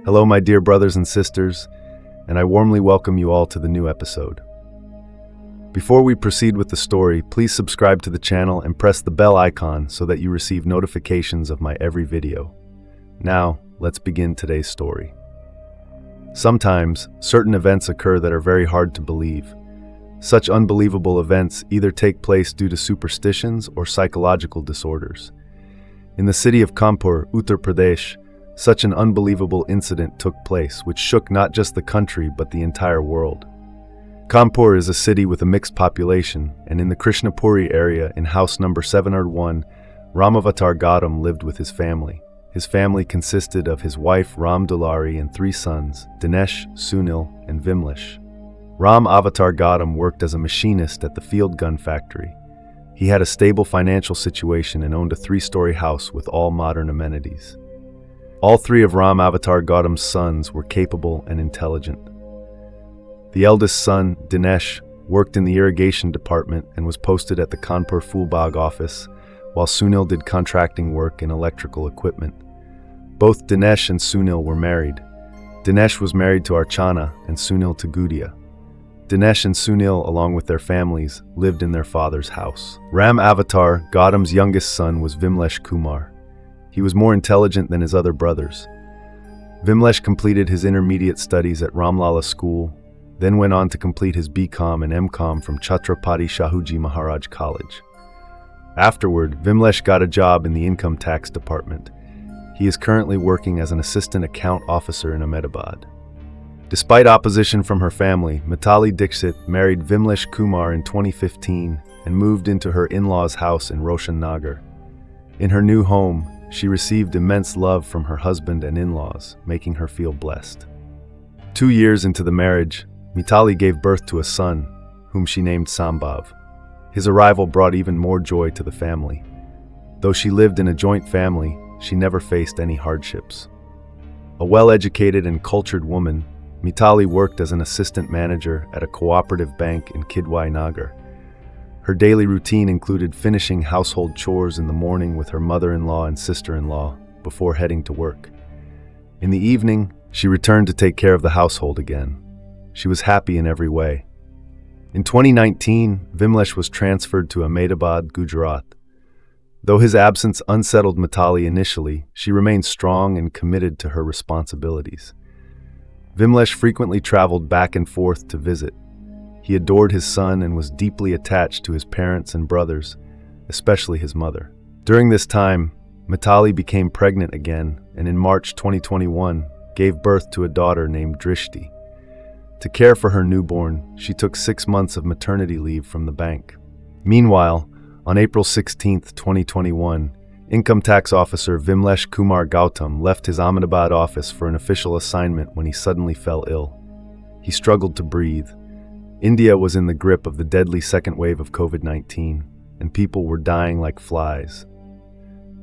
Hello, my dear brothers and sisters, and I warmly welcome you all to the new episode. Before we proceed with the story, please subscribe to the channel and press the bell icon so that you receive notifications of my every video. Now, let's begin today's story. Sometimes, certain events occur that are very hard to believe. Such unbelievable events either take place due to superstitions or psychological disorders. In the city of Kanpur, Uttar Pradesh, such an unbelievable incident took place which shook not just the country but the entire world. Kanpur is a city with a mixed population, and in the Krishnapuri area in house number 701, Ramavatar Gautam lived with his family. His family consisted of his wife Ram Dulari and 3 sons, Dinesh, Sunil, and Vimlesh. Ram Avatar Gautam worked as a machinist at the field gun factory. He had a stable financial situation and owned a 3-story house with all modern amenities. All 3 of Ram Avatar Gautam's sons were capable and intelligent. The eldest son, Dinesh, worked in the irrigation department and was posted at the Kanpur Fulbagh office, while Sunil did contracting work in electrical equipment. Both Dinesh and Sunil were married. Dinesh was married to Archana and Sunil to Gudia. Dinesh and Sunil, along with their families, lived in their father's house. Ram Avatar, Gautam's youngest son, was Vimlesh Kumar. He was more intelligent than his other brothers. Vimlesh completed his intermediate studies at Ramlala School, then went on to complete his BCom and MCom from Chhatrapati Shahuji Maharaj College. Afterward, Vimlesh got a job in the income tax department. He is currently working as an assistant account officer in Ahmedabad. Despite opposition from her family, Mitali Dixit married Vimlesh Kumar in 2015 and moved into her in-laws' house in Roshan Nagar. In her new home, she received immense love from her husband and in-laws, making her feel blessed. 2 years into the marriage, Mitali gave birth to a son, whom she named Sambhav. His arrival brought even more joy to the family. Though she lived in a joint family, she never faced any hardships. A well-educated and cultured woman, Mitali worked as an assistant manager at a cooperative bank in Kidwai Nagar. Her daily routine included finishing household chores in the morning with her mother-in-law and sister-in-law before heading to work. In the evening, she returned to take care of the household again. She was happy in every way. In 2019, Vimlesh was transferred to Ahmedabad, Gujarat. Though his absence unsettled Mitali initially, she remained strong and committed to her responsibilities. Vimlesh frequently traveled back and forth to visit. He adored his son and was deeply attached to his parents and brothers, especially his mother. During this time, Mitali became pregnant again and in March 2021 gave birth to a daughter named Drishti. To care for her newborn, she took 6 months of maternity leave from the bank. Meanwhile, on April 16, 2021, Income Tax Officer Vimlesh Kumar Gautam left his Ahmedabad office for an official assignment when he suddenly fell ill. He struggled to breathe. India was in the grip of the deadly second wave of COVID-19, and people were dying like flies.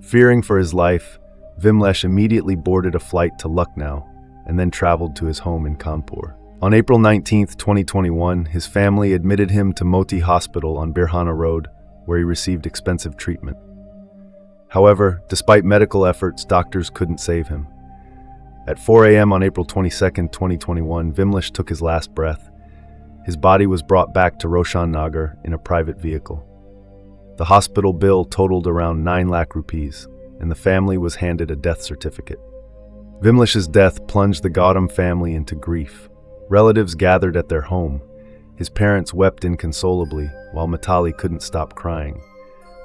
Fearing for his life, Vimlesh immediately boarded a flight to Lucknow and then traveled to his home in Kanpur. On April 19, 2021, his family admitted him to Moti Hospital on Birhana Road, where he received expensive treatment. However, despite medical efforts, doctors couldn't save him. At 4 a.m. on April 22, 2021, Vimlesh took his last breath. His body was brought back to Roshan Nagar in a private vehicle. The hospital bill totaled around 9 lakh rupees, and the family was handed a death certificate. Vimlesh's death plunged the Gautam family into grief. Relatives gathered at their home. His parents wept inconsolably, while Mitali couldn't stop crying.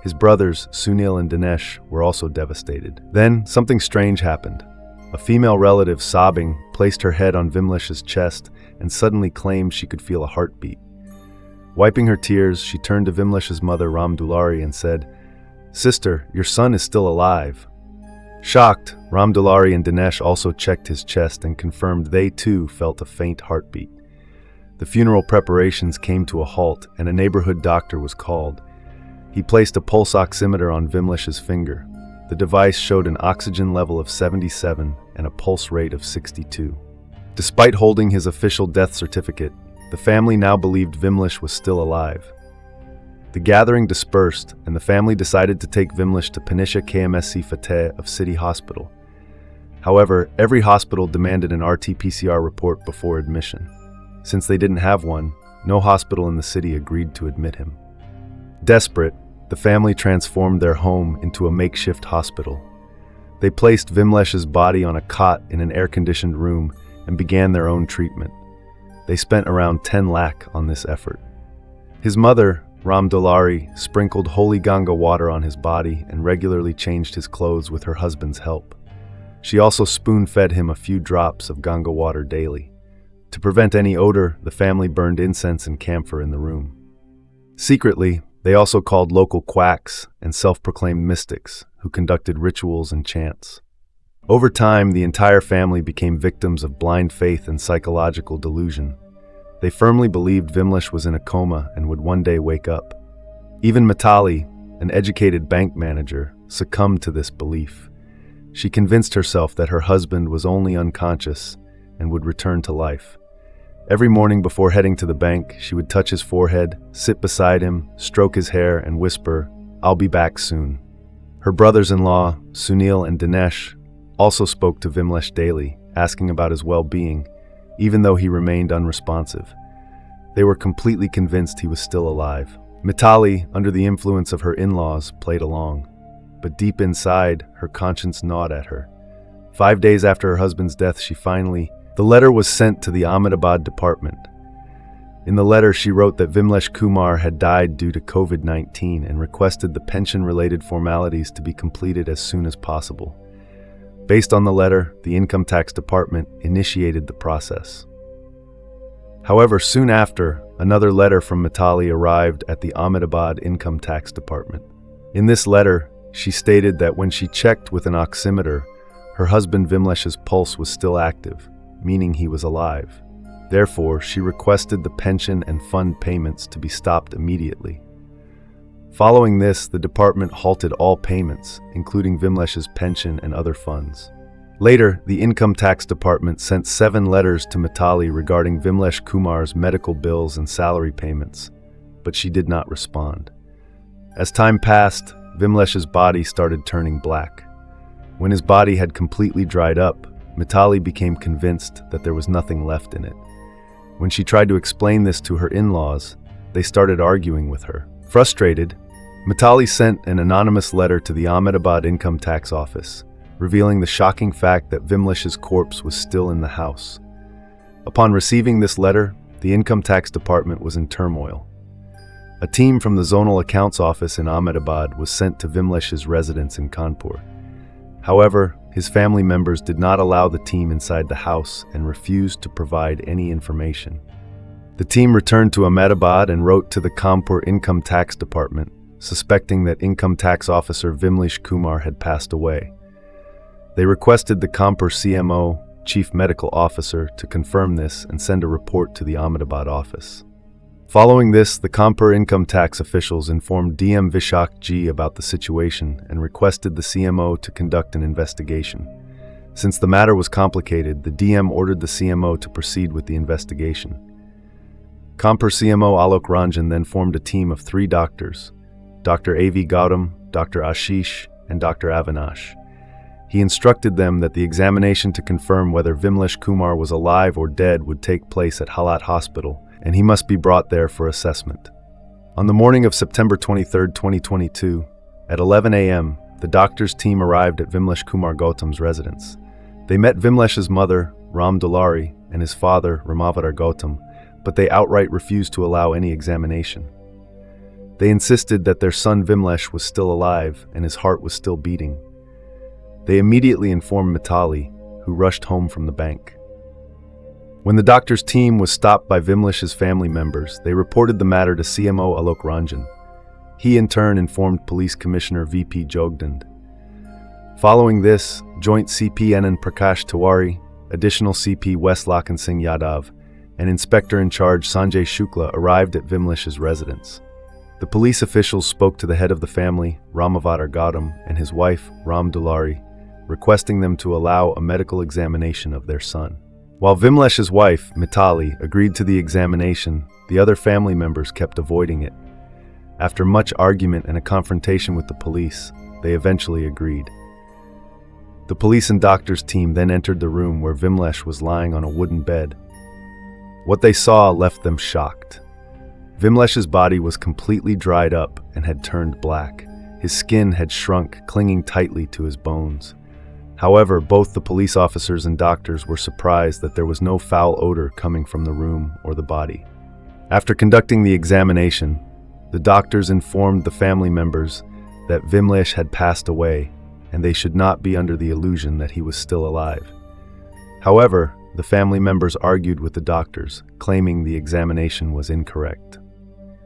His brothers, Sunil and Dinesh, were also devastated. Then, something strange happened. A female relative, sobbing, placed her head on Vimlesh's chest and suddenly claimed she could feel a heartbeat. Wiping her tears, she turned to Vimlesh's mother, Ram Dulari, and said, "Sister, your son is still alive." Shocked, Ram Dulari and Dinesh also checked his chest and confirmed they too felt a faint heartbeat. The funeral preparations came to a halt and a neighborhood doctor was called. He placed a pulse oximeter on Vimlesh's finger. The device showed an oxygen level of 77 and a pulse rate of 62. Despite holding his official death certificate, the family now believed Vimlesh was still alive. The gathering dispersed, and the family decided to take Vimlesh to Panisha KMSC Fateh of City Hospital. However, every hospital demanded an RT-PCR report before admission. Since they didn't have one, no hospital in the city agreed to admit him. Desperate, the family transformed their home into a makeshift hospital. They placed Vimlesh's body on a cot in an air-conditioned room and began their own treatment. They spent around 10 lakh on this effort. His mother, Ram Dulari, sprinkled holy Ganga water on his body and regularly changed his clothes with her husband's help. She also spoon-fed him a few drops of Ganga water daily. To prevent any odor, the family burned incense and camphor in the room. Secretly, they also called local quacks and self-proclaimed mystics who conducted rituals and chants. Over time, the entire family became victims of blind faith and psychological delusion. They firmly believed Vimlesh was in a coma and would one day wake up. Even Mitali, an educated bank manager, succumbed to this belief. She convinced herself that her husband was only unconscious and would return to life. Every morning before heading to the bank, she would touch his forehead, sit beside him, stroke his hair, and whisper, "I'll be back soon." Her brothers-in-law, Sunil and Dinesh, also spoke to Vimlesh daily, asking about his well-being, even though he remained unresponsive. They were completely convinced he was still alive. Mitali, under the influence of her in-laws, played along. But deep inside, her conscience gnawed at her. 5 days after her husband's death, the letter was sent to the Ahmedabad department. In the letter, she wrote that Vimlesh Kumar had died due to COVID-19 and requested the pension-related formalities to be completed as soon as possible. Based on the letter, the Income Tax Department initiated the process. However, soon after, another letter from Mitali arrived at the Ahmedabad Income Tax Department. In this letter, she stated that when she checked with an oximeter, her husband Vimlesh's pulse was still active, meaning he was alive. Therefore, she requested the pension and fund payments to be stopped immediately. Following this, the department halted all payments, including Vimlesh's pension and other funds. Later, the Income Tax Department sent 7 letters to Mitali regarding Vimlesh Kumar's medical bills and salary payments, but she did not respond. As time passed, Vimlesh's body started turning black. When his body had completely dried up, Mitali became convinced that there was nothing left in it. When she tried to explain this to her in-laws, they started arguing with her. Frustrated, Mitali sent an anonymous letter to the Ahmedabad Income Tax Office, revealing the shocking fact that Vimlesh's corpse was still in the house. Upon receiving this letter, the Income Tax Department was in turmoil. A team from the Zonal Accounts Office in Ahmedabad was sent to Vimlesh's residence in Kanpur. However, his family members did not allow the team inside the house and refused to provide any information. The team returned to Ahmedabad and wrote to the Kanpur Income Tax Department, suspecting that Income Tax Officer Vimlesh Kumar had passed away. They requested the Kanpur CMO, Chief Medical Officer, to confirm this and send a report to the Ahmedabad office. Following this, the Kanpur income tax officials informed DM Vishak G about the situation and requested the CMO to conduct an investigation. Since the matter was complicated, the DM ordered the CMO to proceed with the investigation. Kanpur CMO Alok Ranjan then formed a team of 3 doctors, Dr. A.V. Goutam, Dr. Ashish, and Dr. Avinash. He instructed them that the examination to confirm whether Vimlesh Kumar was alive or dead would take place at Halat Hospital, and he must be brought there for assessment. On the morning of September 23, 2022, at 11 a.m., the doctor's team arrived at Vimlesh Kumar Gautam's residence. They met Vimlesh's mother, Ram Dulari, and his father, Ramavadar Gautam, but they outright refused to allow any examination. They insisted that their son Vimlesh was still alive and his heart was still beating. They immediately informed Mitali, who rushed home from the bank. When the doctor's team was stopped by Vimlesh's family members, they reported the matter to CMO Alok Ranjan. He in turn informed Police Commissioner VP Jogdand. Following this, Joint CP Anand Prakash Tiwari, Additional CP West Lakhan Singh Yadav, and Inspector in charge Sanjay Shukla arrived at Vimlesh's residence. The police officials spoke to the head of the family, Ramavadar Gautam, and his wife, Ram Dulari, requesting them to allow a medical examination of their son. While Vimlesh's wife, Mitali, agreed to the examination, the other family members kept avoiding it. After much argument and a confrontation with the police, they eventually agreed. The police and doctors team then entered the room where Vimlesh was lying on a wooden bed. What they saw left them shocked. Vimlesh's body was completely dried up and had turned black. His skin had shrunk, clinging tightly to his bones. However, both the police officers and doctors were surprised that there was no foul odor coming from the room or the body. After conducting the examination, the doctors informed the family members that Vimlesh had passed away and they should not be under the illusion that he was still alive. However, the family members argued with the doctors, claiming the examination was incorrect.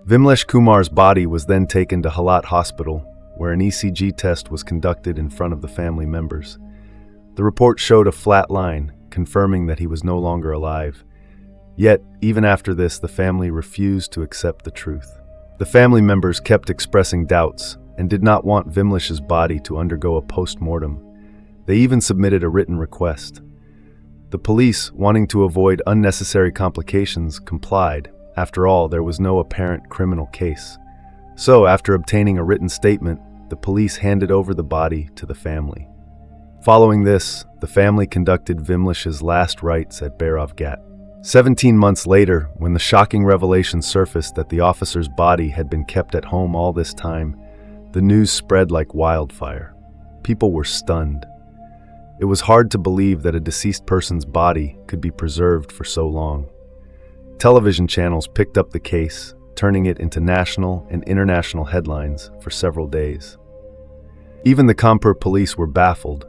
Vimlesh Kumar's body was then taken to Halat Hospital, where an ECG test was conducted in front of the family members. The report showed a flat line, confirming that he was no longer alive. Yet, even after this, the family refused to accept the truth. The family members kept expressing doubts and did not want Vimlesh's body to undergo a post-mortem. They even submitted a written request. The police, wanting to avoid unnecessary complications, complied. After all, there was no apparent criminal case. So, after obtaining a written statement, the police handed over the body to the family. Following this, the family conducted Vimlesh's last rites at Bhairav Ghat. 17 months later, when the shocking revelation surfaced that the officer's body had been kept at home all this time, the news spread like wildfire. People were stunned. It was hard to believe that a deceased person's body could be preserved for so long. Television channels picked up the case, turning it into national and international headlines for several days. Even the Kanpur police were baffled.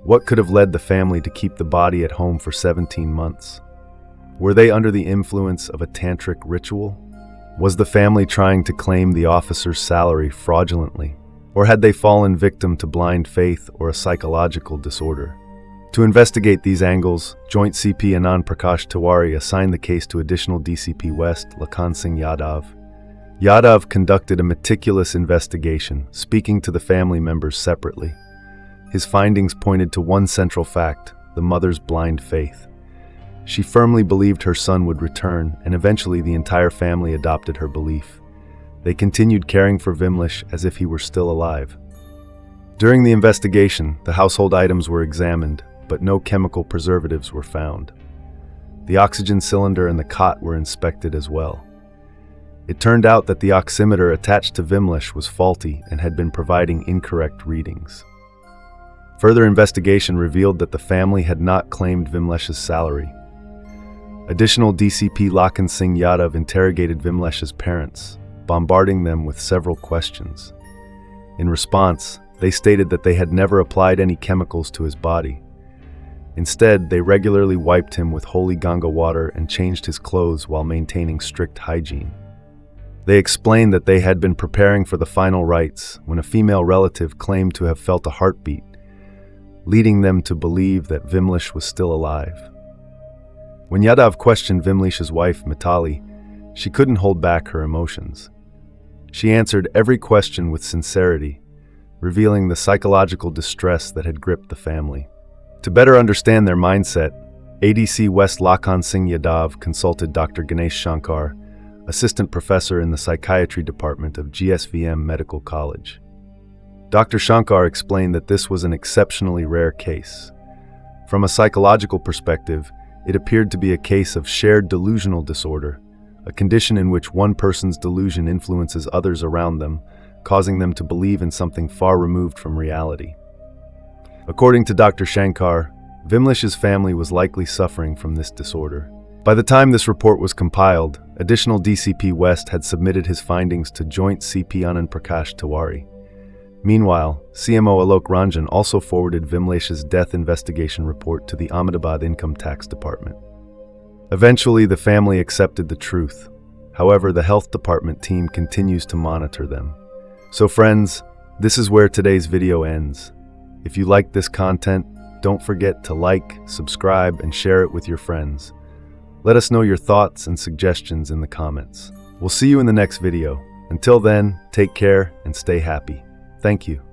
What could have led the family to keep the body at home for 17 months? Were they under the influence of a tantric ritual? Was the family trying to claim the officer's salary fraudulently? Or had they fallen victim to blind faith or a psychological disorder? To investigate these angles, Joint CP Anand Prakash Tiwari assigned the case to Additional DCP West Lakhan Singh Yadav. Yadav conducted a meticulous investigation, speaking to the family members separately. His findings pointed to one central fact: the mother's blind faith. She firmly believed her son would return, and eventually the entire family adopted her belief. They continued caring for Vimlesh as if he were still alive. During the investigation, the household items were examined, but no chemical preservatives were found. The oxygen cylinder and the cot were inspected as well. It turned out that the oximeter attached to Vimlesh was faulty and had been providing incorrect readings. Further investigation revealed that the family had not claimed Vimlesh's salary. Additional DCP Lakhan Singh Yadav interrogated Vimlesh's parents, bombarding them with several questions. In response, they stated that they had never applied any chemicals to his body. Instead, they regularly wiped him with holy Ganga water and changed his clothes while maintaining strict hygiene. They explained that they had been preparing for the final rites when a female relative claimed to have felt a heartbeat, leading them to believe that Vimlesh was still alive. When Yadav questioned Vimlesh's wife, Mitali, she couldn't hold back her emotions. She answered every question with sincerity, revealing the psychological distress that had gripped the family. To better understand their mindset, ADC West Lakhan Singh Yadav consulted Dr. Ganesh Shankar, assistant professor in the psychiatry department of GSVM Medical College. Dr. Shankar explained that this was an exceptionally rare case. From a psychological perspective, it appeared to be a case of shared delusional disorder, a condition in which one person's delusion influences others around them, causing them to believe in something far removed from reality. According to Dr. Shankar, Vimlesh's family was likely suffering from this disorder. By the time this report was compiled, Additional DCP West had submitted his findings to Joint CP Anand Prakash Tiwari. Meanwhile, CMO Alok Ranjan also forwarded Vimlesh's death investigation report to the Ahmedabad Income Tax Department. Eventually, the family accepted the truth. However, the health department team continues to monitor them. So friends, this is where today's video ends. If you liked this content, don't forget to like, subscribe, and share it with your friends. Let us know your thoughts and suggestions in the comments. We'll see you in the next video. Until then, take care and stay happy. Thank you.